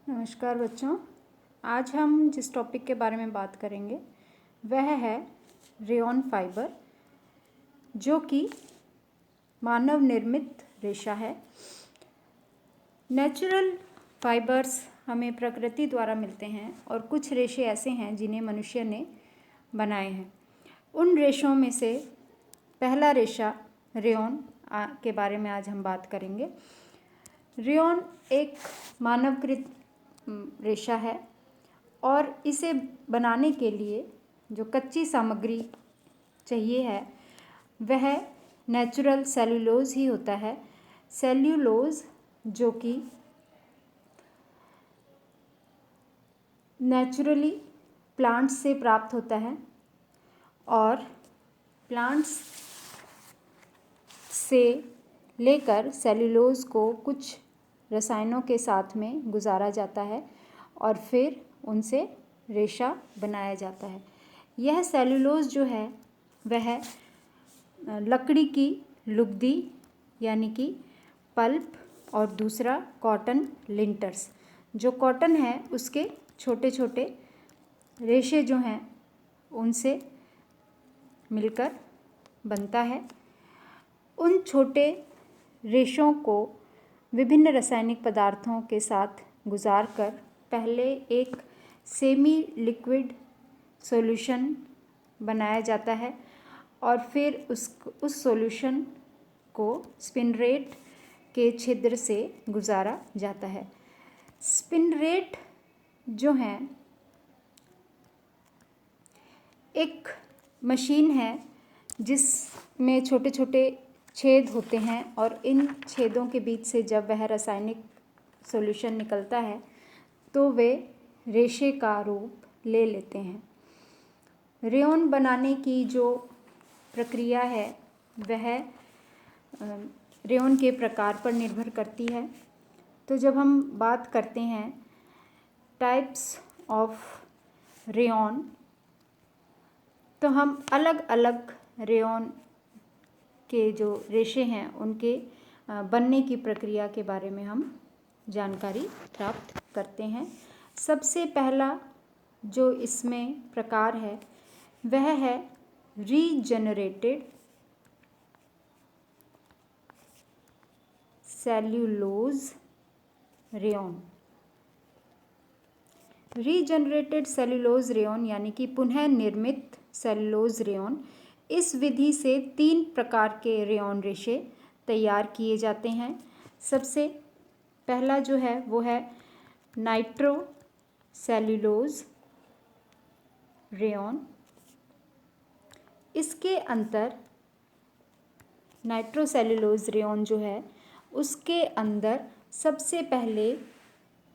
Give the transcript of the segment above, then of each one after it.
नमस्कार बच्चों। आज हम जिस टॉपिक के बारे में बात करेंगे वह है रेयॉन फाइबर, जो कि मानव निर्मित रेशा है। नेचुरल फाइबर्स हमें प्रकृति द्वारा मिलते हैं और कुछ रेशे ऐसे हैं जिन्हें मनुष्य ने बनाए हैं। उन रेशों में से पहला रेशा रेयॉन के बारे में आज हम बात करेंगे। रेयॉन एक मानवकृत रेशा है और इसे बनाने के लिए जो कच्ची सामग्री चाहिए है वह नेचुरल सेल्यूलोज ही होता है। सेल्यूलोज जो कि नेचुरली प्लांट्स से प्राप्त होता है और प्लांट्स से लेकर सेल्यूलोज को कुछ रसायनों के साथ में गुजारा जाता है और फिर उनसे रेशा बनाया जाता है। यह सेल्यूलोज जो है वह लकड़ी की लुगदी यानी कि पल्प और दूसरा कॉटन लिंटर्स। जो कॉटन है उसके छोटे छोटे रेशे जो हैं उनसे मिलकर बनता है। उन छोटे रेशों को विभिन्न रासायनिक पदार्थों के साथ गुजार कर पहले एक सेमी लिक्विड सॉल्यूशन बनाया जाता है और फिर उस सॉल्यूशन को स्पिनरेट के छिद्र से गुजारा जाता है। स्पिनरेट जो है एक मशीन है जिसमें छोटे छोटे छेद होते हैं और इन छेदों के बीच से जब वह रासायनिक सॉल्यूशन निकलता है तो वे रेशे का रूप ले लेते हैं। रेयॉन बनाने की जो प्रक्रिया है वह रेयॉन के प्रकार पर निर्भर करती है। तो जब हम बात करते हैं टाइप्स ऑफ रेयॉन, तो हम अलग अलग रेयॉन के जो रेशे हैं उनके बनने की प्रक्रिया के बारे में हम जानकारी प्राप्त करते हैं। सबसे पहला जो इसमें प्रकार है वह है regenerated cellulose rayon. Regenerated cellulose rayon यानी कि पुनः निर्मित सेल्यूलोज रेयॉन। इस विधि से 3 प्रकार के रेयॉन रेशे तैयार किए जाते हैं। सबसे पहला जो है वो है नाइट्रो सेल्यूलोज रेयॉन। इसके अंदर नाइट्रो सेल्यूलोज रेयॉन जो है उसके अंदर सबसे पहले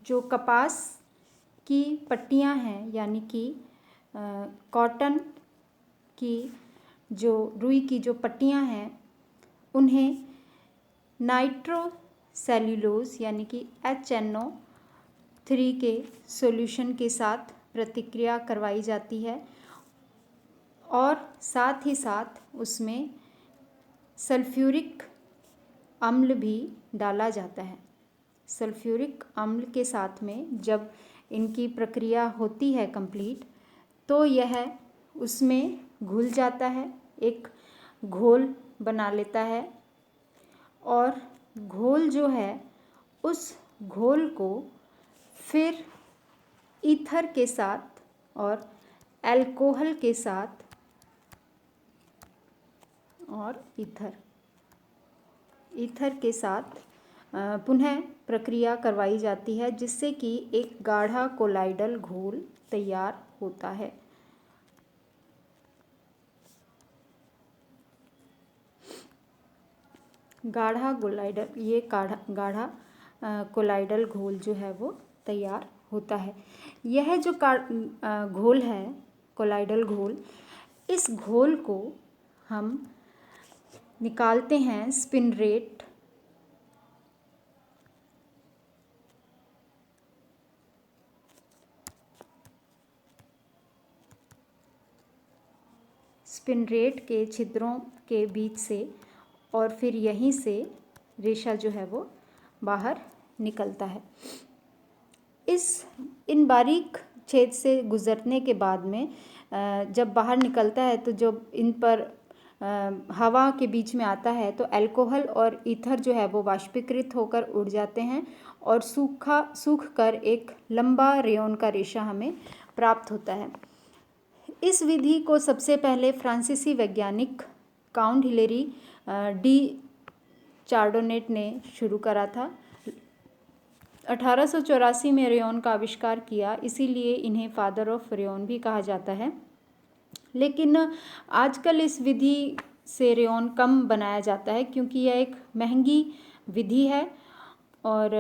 जो कपास की पट्टियां हैं यानी कि कॉटन की जो रुई की जो पट्टियां हैं उन्हें नाइट्रो सेल्यूलोज यानी कि HNO3 के सॉल्यूशन के साथ प्रतिक्रिया करवाई जाती है और साथ ही साथ उसमें सल्फ्यूरिक अम्ल भी डाला जाता है। सल्फ्यूरिक अम्ल के साथ में जब इनकी प्रक्रिया होती है कंप्लीट तो यह उसमें घुल जाता है, एक घोल बना लेता है और घोल जो है उस घोल को फिर ईथर के साथ और अल्कोहल के साथ और ईथर के साथ पुनः प्रक्रिया करवाई जाती है जिससे कि एक गाढ़ा कोलाइडल घोल तैयार होता है। गाढ़ा कोलाइडल घोल जो है वो तैयार होता है। यह जो घोल है कोलाइडल घोल, इस घोल को हम निकालते हैं स्पिनरेट के छिद्रों के बीच से और फिर यहीं से रेशा जो है वो बाहर निकलता है। इन बारीक छेद से गुजरने के बाद में जब बाहर निकलता है तो जो इन पर हवा के बीच में आता है तो अल्कोहल और ईथर जो है वो वाष्पीकृत होकर उड़ जाते हैं और सूख कर एक लंबा रेयॉन का रेशा हमें प्राप्त होता है। इस विधि को सबसे पहले फ्रांसीसी वैज्ञानिक काउंट हिलेरी डी चार्डोनेट ने शुरू करा था। 1884 में रेयॉन का आविष्कार किया, इसीलिए इन्हें फादर ऑफ रेयॉन भी कहा जाता है। लेकिन आजकल इस विधि से रेयॉन कम बनाया जाता है क्योंकि यह एक महंगी विधि है, और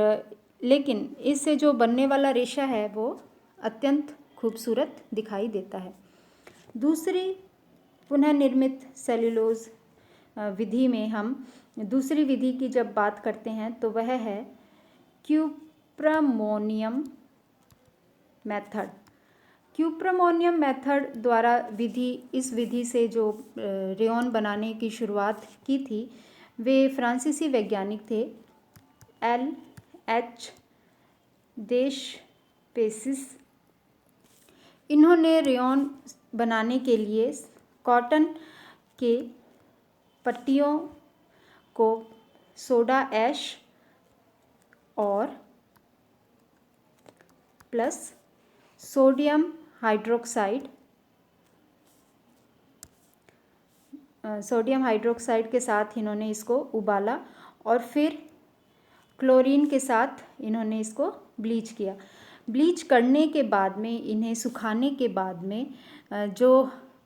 लेकिन इससे जो बनने वाला रेशा है वो अत्यंत खूबसूरत दिखाई देता है। दूसरी पुनः निर्मित सेल्यूलोज विधि में हम दूसरी विधि की जब बात करते हैं तो वह है क्यूप्रामोनियम मेथड। क्यूप्रामोनियम मेथड द्वारा इस विधि से जो रेयॉन बनाने की शुरुआत की थी वे फ्रांसीसी वैज्ञानिक थे LH देशपेसिस। इन्होंने रेयॉन बनाने के लिए कॉटन के पट्टियों को सोडा ऐश और प्लस सोडियम हाइड्रोक्साइड के साथ इन्होंने इसको उबाला और फिर क्लोरीन के साथ इन्होंने इसको ब्लीच किया। ब्लीच करने के बाद में इन्हें सुखाने के बाद में जो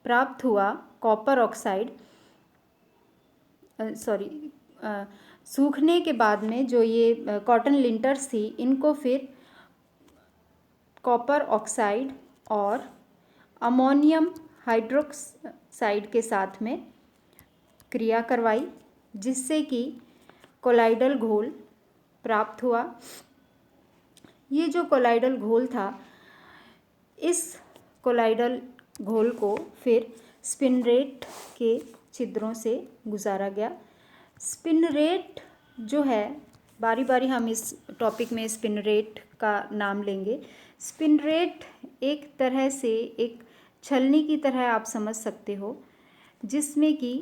प्राप्त हुआ कॉपर ऑक्साइड सूखने के बाद में जो ये कॉटन लिंटर्स थी इनको फिर कॉपर ऑक्साइड और अमोनियम हाइड्रोक्साइड के साथ में क्रिया करवाई, जिससे कि कोलाइडल घोल प्राप्त हुआ। ये जो कोलाइडल घोल था, इस कोलाइडल घोल को फिर स्पिनरेट के छिद्रों से गुजारा गया। स्पिनरेट जो है, बारी बारी हम इस टॉपिक में स्पिनरेट का नाम लेंगे। स्पिनरेट एक तरह से एक छलनी की तरह आप समझ सकते हो, जिसमें कि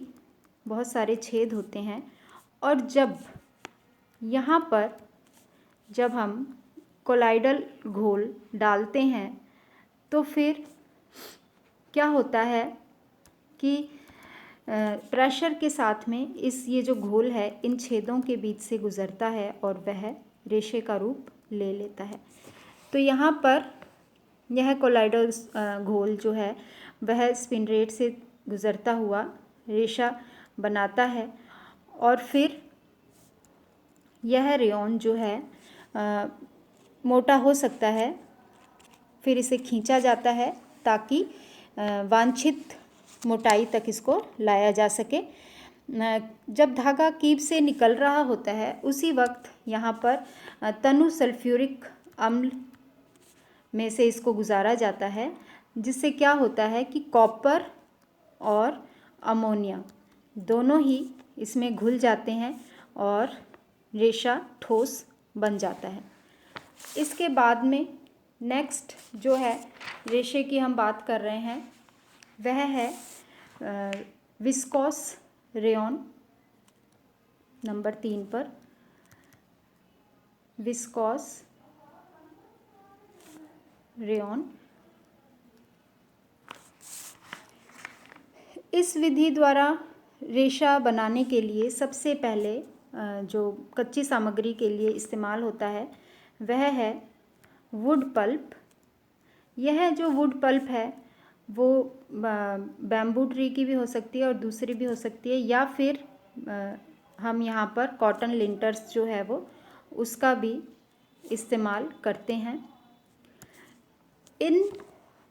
बहुत सारे छेद होते हैं, और यहाँ पर जब हम कोलाइडल घोल डालते हैं तो फिर क्या होता है कि प्रेशर के साथ में ये जो घोल है इन छेदों के बीच से गुजरता है और वह रेशे का रूप ले लेता है। तो यहाँ पर यह कोलाइडल घोल जो है वह स्पिनरेट से गुजरता हुआ रेशा बनाता है, और फिर यह रेयॉन जो है मोटा हो सकता है। फिर इसे खींचा जाता है ताकि वांछित मोटाई तक इसको लाया जा सके। जब धागा कीप से निकल रहा होता है उसी वक्त यहाँ पर तनु सल्फ्यूरिक अम्ल में से इसको गुजारा जाता है, जिससे क्या होता है कि कॉपर और अमोनिया दोनों ही इसमें घुल जाते हैं और रेशा ठोस बन जाता है। इसके बाद में नेक्स्ट जो है रेशे की हम बात कर रहे हैं वह है विस्कोस रेयॉन। नंबर 3 पर विस्कोस रेयॉन। इस विधि द्वारा रेशा बनाने के लिए सबसे पहले जो कच्ची सामग्री के लिए इस्तेमाल होता है वह है वुड पल्प। यह जो वुड पल्प है वो बैम्बू ट्री की भी हो सकती है और दूसरी भी हो सकती है, या फिर हम यहाँ पर कॉटन लिंटर्स जो है वो उसका भी इस्तेमाल करते हैं। इन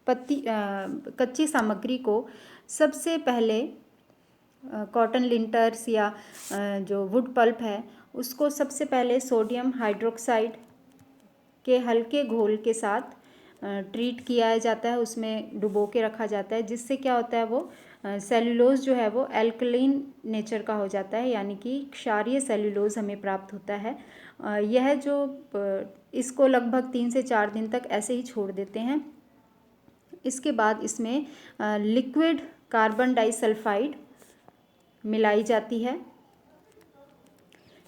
कच्ची सामग्री को सबसे पहले कॉटन लिंटर्स या जो वुड पल्प है उसको सबसे पहले सोडियम हाइड्रोक्साइड के हल्के घोल के साथ ट्रीट किया जाता है, उसमें डुबो के रखा जाता है, जिससे क्या होता है वो सेल्यूलोज जो है वो एल्कलीन नेचर का हो जाता है, यानी कि क्षारीय सेल्यूलोज हमें प्राप्त होता है। यह जो इसको लगभग 3 से 4 दिन तक ऐसे ही छोड़ देते हैं। इसके बाद इसमें लिक्विड कार्बन डाइसल्फाइड मिलाई जाती है,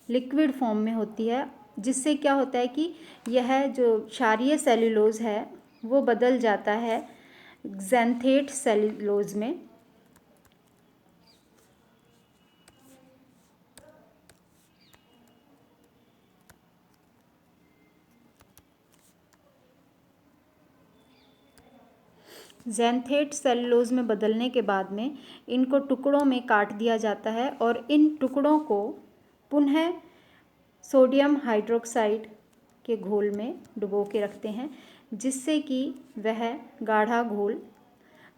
लिक्विड फॉर्म में होती है, जिससे क्या होता है कि यह जो क्षारीय सेल्यूलोज है वो बदल जाता है ज़ैंथेट सेल्यूलोज में। ज़ैंथेट सेल्यूलोज में बदलने के बाद में इनको टुकड़ों में काट दिया जाता है और इन टुकड़ों को पुनः सोडियम हाइड्रोक्साइड के घोल में डुबो के रखते हैं, जिससे कि वह गाढ़ा घोल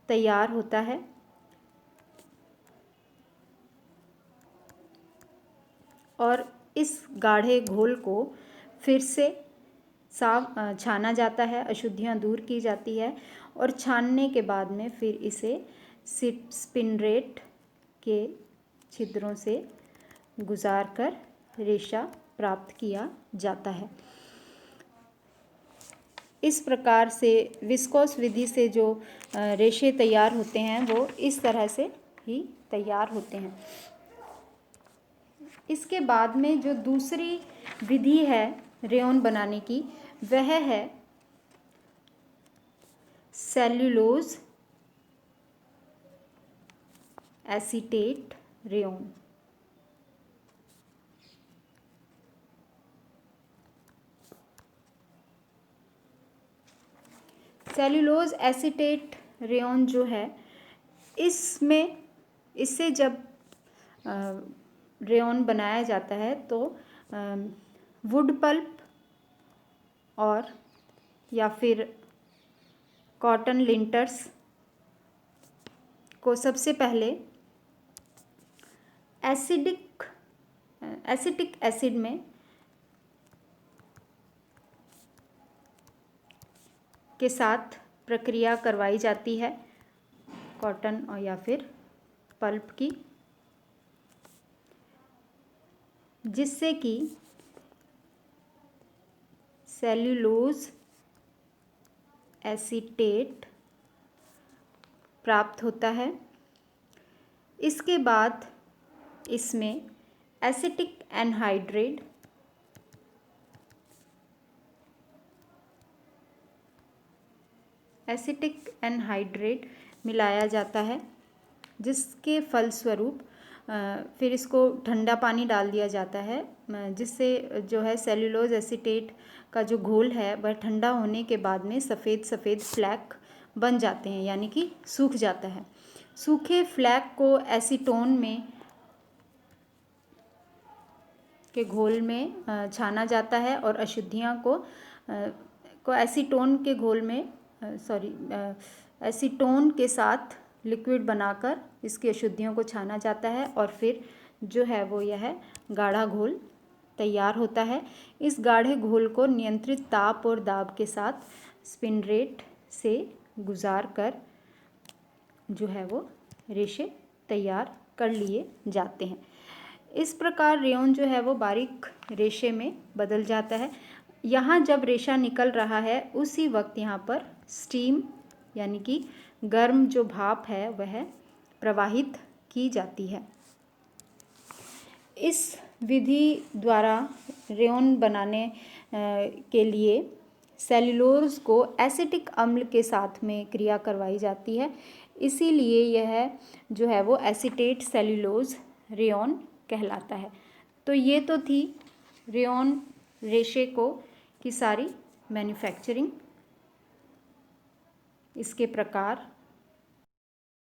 तैयार होता है। और इस गाढ़े घोल को फिर से साफ छाना जाता है, अशुद्धियाँ दूर की जाती है और छानने के बाद में फिर इसे स्पिनरेट के छिद्रों से गुजार कर रेशा प्राप्त किया जाता है। इस प्रकार से विस्कोस विधि से जो रेशे तैयार होते हैं वो इस तरह से ही तैयार होते हैं। इसके बाद में जो दूसरी विधि है रेयॉन बनाने की, वह है cellulose acetate rayon. Cellulose acetate rayon जो है, इससे जब रेयॉन बनाया जाता है तो वुड पल्प और या फिर कॉटन लिंटर्स को सबसे पहले एसिटिक एसिड में के साथ प्रक्रिया करवाई जाती है कॉटन और या फिर पल्प की, जिससे कि सेल्यूलोज एसीटेट प्राप्त होता है। इसके बाद इसमें एसिटिक एनहाइड्रेट मिलाया जाता है, जिसके फलस्वरूप फिर इसको ठंडा पानी डाल दिया जाता है, जिससे जो है सेल्यूलोज एसीटेट का जो घोल है वह ठंडा होने के बाद में सफ़ेद सफ़ेद फ्लैक बन जाते हैं, यानी कि सूख जाता है। सूखे फ्लैक को एसीटोन में के घोल में छाना जाता है और अशुद्धियाँ को एसीटोन के घोल में एसीटोन के साथ लिक्विड बनाकर इसकी अशुद्धियों को छाना जाता है और फिर जो है वो यह गाढ़ा घोल तैयार होता है। इस गाढ़े घोल को नियंत्रित ताप और दाब के साथ स्पिनरेट से गुजार कर जो है वो रेशे तैयार कर लिए जाते हैं। इस प्रकार रेयॉन जो है वो बारीक रेशे में बदल जाता है। यहाँ जब रेशा निकल रहा है उसी वक्त यहाँ पर स्टीम यानी कि गर्म जो भाप है वह प्रवाहित की जाती है। इस विधि द्वारा रेयॉन बनाने के लिए सेल्यूलोज को एसिटिक अम्ल के साथ में क्रिया करवाई जाती है, इसीलिए यह जो है वो एसीटेट सेल्यूलोज रेयॉन कहलाता है। तो ये तो थी रेयॉन रेशे की सारी मैन्युफैक्चरिंग, इसके प्रकार